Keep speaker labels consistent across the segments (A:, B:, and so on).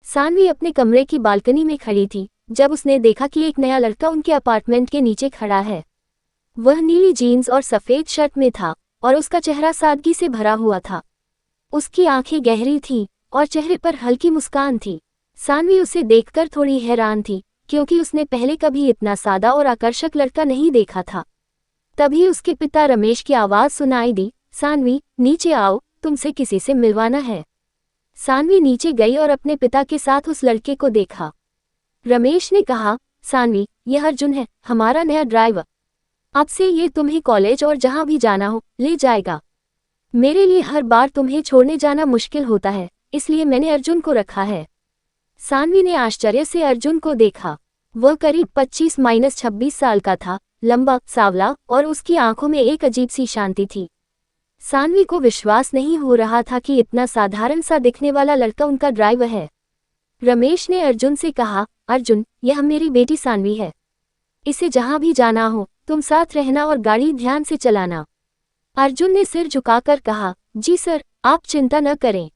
A: सानवी अपने कमरे की बालकनी में खड़ी थी जब उसने देखा कि एक नया लड़का उनके अपार्टमेंट के नीचे खड़ा है। वह नीली जीन्स और सफ़ेद शर्ट में था और उसका चेहरा सादगी से भरा हुआ था। उसकी आंखें गहरी थीं और चेहरे पर हल्की मुस्कान थी। सानवी उसे देखकर थोड़ी हैरान थी क्योंकि उसने पहले कभी इतना सादा और आकर्षक लड़का नहीं देखा था। तभी उसके पिता रमेश की आवाज़ सुनाई दी, सानवी नीचे आओ, तुमसे किसी से मिलवाना है। सानवी नीचे गई और अपने पिता के साथ उस लड़के को देखा। रमेश ने कहा, सानवी, यह अर्जुन है, हमारा नया ड्राइवर। अब से ये तुम्हें कॉलेज और जहां भी जाना हो ले जाएगा। मेरे लिए हर बार तुम्हें छोड़ने जाना मुश्किल होता है, इसलिए मैंने अर्जुन को रखा है। सानवी ने आश्चर्य से अर्जुन को देखा। वह करीब 25-26 साल का था, लंबा, सांवला और उसकी आंखों में एक अजीब सी शांति थी। सानवी को विश्वास नहीं हो रहा था कि इतना साधारण सा दिखने वाला लड़का उनका ड्राइवर है। रमेश ने अर्जुन से कहा, अर्जुन, यह मेरी बेटी सानवी है। इसे जहां भी जाना हो तुम साथ रहना और गाड़ी ध्यान से चलाना। अर्जुन ने सिर झुकाकर कहा, जी सर, आप चिंता न करें,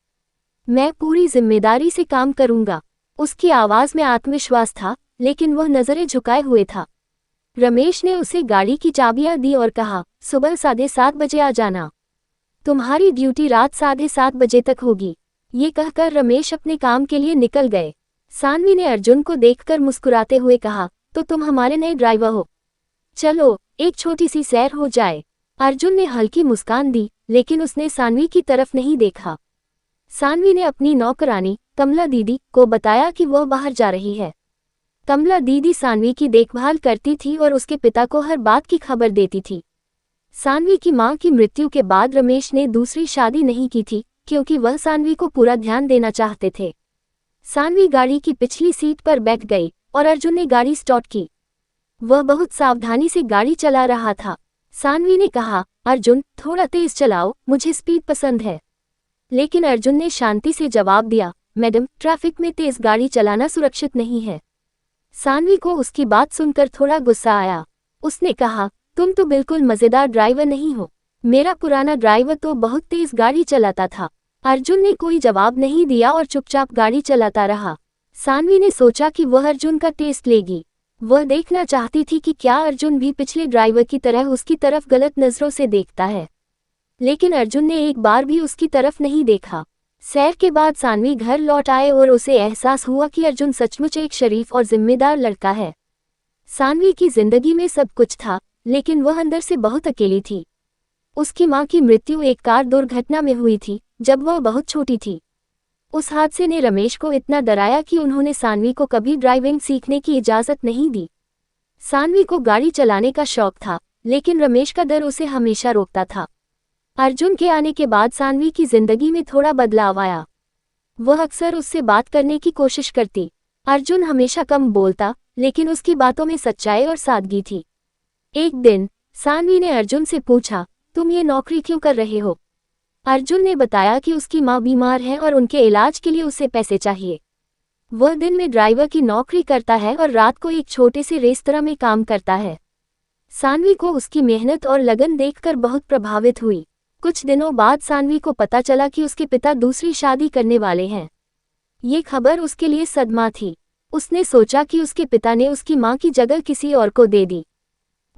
A: मैं पूरी जिम्मेदारी से काम करूंगा। उसकी आवाज में आत्मविश्वास था, लेकिन वह नजरें झुकाए हुए था। रमेश ने उसे गाड़ी की चाबियां दी और कहा, सुबह 7:30 बजे आ जाना। तुम्हारी ड्यूटी रात 7:30 बजे तक होगी। ये कहकर रमेश अपने काम के लिए निकल गए। सानवी ने अर्जुन को देखकर मुस्कुराते हुए कहा, तो तुम हमारे नए ड्राइवर हो। चलो, एक छोटी सी सैर हो जाए। अर्जुन ने हल्की मुस्कान दी, लेकिन उसने सानवी की तरफ नहीं देखा। सानवी ने अपनी नौकरानी कमला दीदी को बताया कि वह बाहर जा रही है। कमला दीदी सानवी की देखभाल करती थी और उसके पिता को हर बात की खबर देती थी। सानवी की मां की मृत्यु के बाद रमेश ने दूसरी शादी नहीं की थी क्योंकि वह सानवी को पूरा ध्यान देना चाहते थे। सानवी गाड़ी की पिछली सीट पर बैठ गई और अर्जुन ने गाड़ी स्टार्ट की। वह बहुत सावधानी से गाड़ी चला रहा था। सानवी ने कहा, अर्जुन, थोड़ा तेज चलाओ, मुझे स्पीड पसंद है। लेकिन अर्जुन ने शांति से जवाब दिया, मैडम, ट्रैफिक में तेज गाड़ी चलाना सुरक्षित नहीं है। सानवी को उसकी बात सुनकर थोड़ा गुस्सा आया। उसने कहा, तुम तो बिल्कुल मजेदार ड्राइवर नहीं हो। मेरा पुराना ड्राइवर तो बहुत तेज गाड़ी चलाता था। अर्जुन ने कोई जवाब नहीं दिया और चुपचाप गाड़ी चलाता रहा। सानवी ने सोचा कि वह अर्जुन का टेस्ट लेगी। वह देखना चाहती थी कि क्या अर्जुन भी पिछले ड्राइवर की तरह उसकी तरफ गलत नजरों से देखता है। लेकिन अर्जुन ने एक बार भी उसकी तरफ नहीं देखा। सैर के बाद सानवी घर लौट आए और उसे एहसास हुआ कि अर्जुन सचमुच एक शरीफ और जिम्मेदार लड़का है। सानवी की जिंदगी में सब कुछ था, लेकिन वह अंदर से बहुत अकेली थी। उसकी मां की मृत्यु एक कार दुर्घटना में हुई थी जब वह बहुत छोटी थी। उस हादसे ने रमेश को इतना डराया कि उन्होंने सानवी को कभी ड्राइविंग सीखने की इजाजत नहीं दी। सानवी को गाड़ी चलाने का शौक था, लेकिन रमेश का डर उसे हमेशा रोकता था। अर्जुन के आने के बाद सानवी की जिंदगी में थोड़ा बदलाव आया। वह अक्सर उससे बात करने की कोशिश करती। अर्जुन हमेशा कम बोलता, लेकिन उसकी बातों में सच्चाई और सादगी थी। एक दिन सानवी ने अर्जुन से पूछा, तुम ये नौकरी क्यों कर रहे हो? अर्जुन ने बताया कि उसकी मां बीमार है और उनके इलाज के लिए उसे पैसे चाहिए। वह दिन में ड्राइवर की नौकरी करता है और रात को एक छोटे से रेस्तरां में काम करता है। सानवी को उसकी मेहनत और लगन देखकर बहुत प्रभावित हुई। कुछ दिनों बाद सानवी को पता चला कि उसके पिता दूसरी शादी करने वाले हैं। ये खबर उसके लिए सदमा थी। उसने सोचा कि उसके पिता ने उसकी मां की जगह किसी और को दे दी।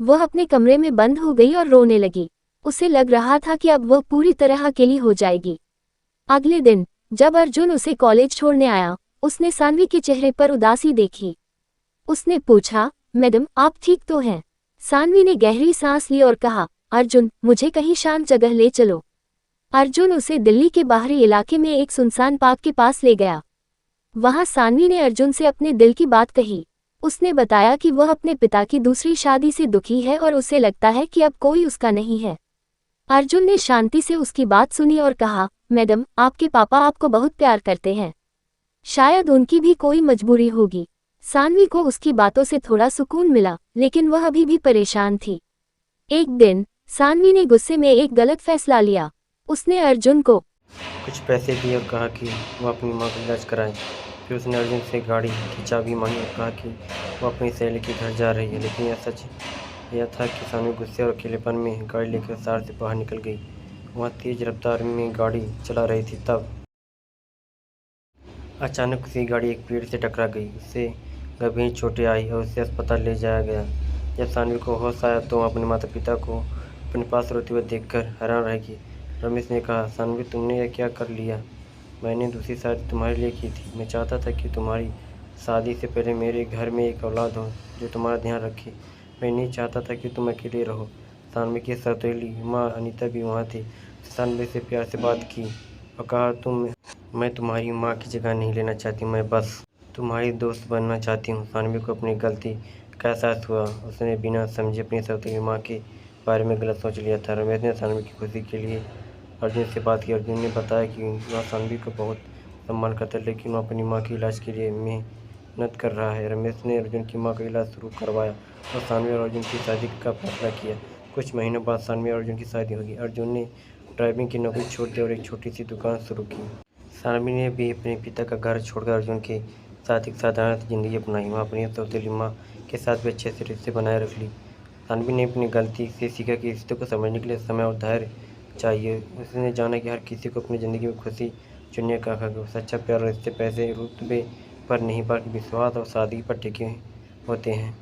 A: वह अपने कमरे में बंद हो गई और रोने लगी। उसे लग रहा था कि अब वह पूरी तरह अकेली हो जाएगी। अगले दिन जब अर्जुन उसे कॉलेज छोड़ने आया, उसने सानवी के चेहरे पर उदासी देखी। उसने पूछा, मैडम, आप ठीक तो हैं? सानवी ने गहरी सांस ली और कहा, अर्जुन, मुझे कहीं शांत जगह ले चलो। अर्जुन उसे दिल्ली के बाहरी इलाके में एक सुनसान पार्क के पास ले गया। वहां सानवी ने अर्जुन से अपने दिल की बात कही। उसने बताया कि वह अपने पिता की दूसरी शादी से दुखी है और उसे लगता है कि अब कोई उसका नहीं है। अर्जुन ने शांति से उसकी बात सुनी और कहा, मैडम, आपके पापा आपको बहुत प्यार करते हैं। शायद उनकी भी कोई मजबूरी होगी। सानवी को उसकी बातों से थोड़ा सुकून मिला, लेकिन वह अभी भी परेशान थी। एक दिन सानवी ने गुस्से में एक गलत फैसला लिया। उसने अर्जुन को
B: कुछ पैसे दिए और कहा कि वो अपनी माँ का इलाज कराए। फिर उसने अर्जुन से गाड़ी की चाबी मांगी और कहा कि वो अपनी सहेली के घर जा रही है। लेकिन यह सच यह था कि सानवी गुस्से और अकेलेपन में गाड़ी लेकर शहर से बाहर निकल गई। वह तेज रफ्तार में गाड़ी चला रही थी। तब अचानक उसकी गाड़ी एक पेड़ से टकरा गई। उसे गंभीर चोटें आई और उसे अस्पताल ले जाया गया। जब सानवी को होश आया तो वह अपने माता पिता को अपने पास रोते हुए देखकर हैरान रह गई। रमेश ने कहा, सानवी, तुमने यह क्या कर लिया? मैंने दूसरी शादी तुम्हारे लिए की थी। मैं चाहता था कि तुम्हारी शादी से पहले मेरे घर में एक औलाद हो जो तुम्हारा ध्यान रखे। मैं नहीं चाहता था कि तुम अकेले रहो। सानवी की सौतेली माँ अनीता भी वहाँ थी। सानवी से प्यार से बात की और कहा, मैं तुम्हारी माँ की जगह नहीं लेना चाहती, मैं बस तुम्हारी दोस्त बनना चाहती हूँ। सानवी को अपनी गलती का एहसास हुआ। उसने बिना समझे अपनी सौतेली माँ के बारे में गलत सोच लिया था। रमेश ने सानवी की खुशी के लिए अर्जुन से बात की। अर्जुन ने बताया कि वह सानवी को बहुत सम्मान करता है, लेकिन वह अपनी माँ के इलाज के लिए मेहनत कर रहा है। रमेश ने अर्जुन की माँ का इलाज शुरू करवाया और सानवी और अर्जुन की शादी का फैसला किया। कुछ महीनों बाद सानवी और अर्जुन की शादी होगी। अर्जुन ने ड्राइविंग की नौकरी छोड़ दी और एक छोटी सी दुकान शुरू की। सानवी ने भी अपने पिता का घर छोड़कर अर्जुन के साथ एक साधारण जिंदगी अपनाई। वह अपनी सौतेली माँ के साथ भी अच्छे से रिश्ते बनाए रख ली। सानवी ने अपनी गलती से सीखा कि रिश्ते को समझने के लिए समय और धैर्य चाहिए। उसने जाना कि हर किसी को अपनी ज़िंदगी में खुशी चुनने का हक है। सच्चा प्यार और रिश्ते पैसे रुतबे पर नहीं बल्कि विश्वास और सादगी पर टिके होते हैं।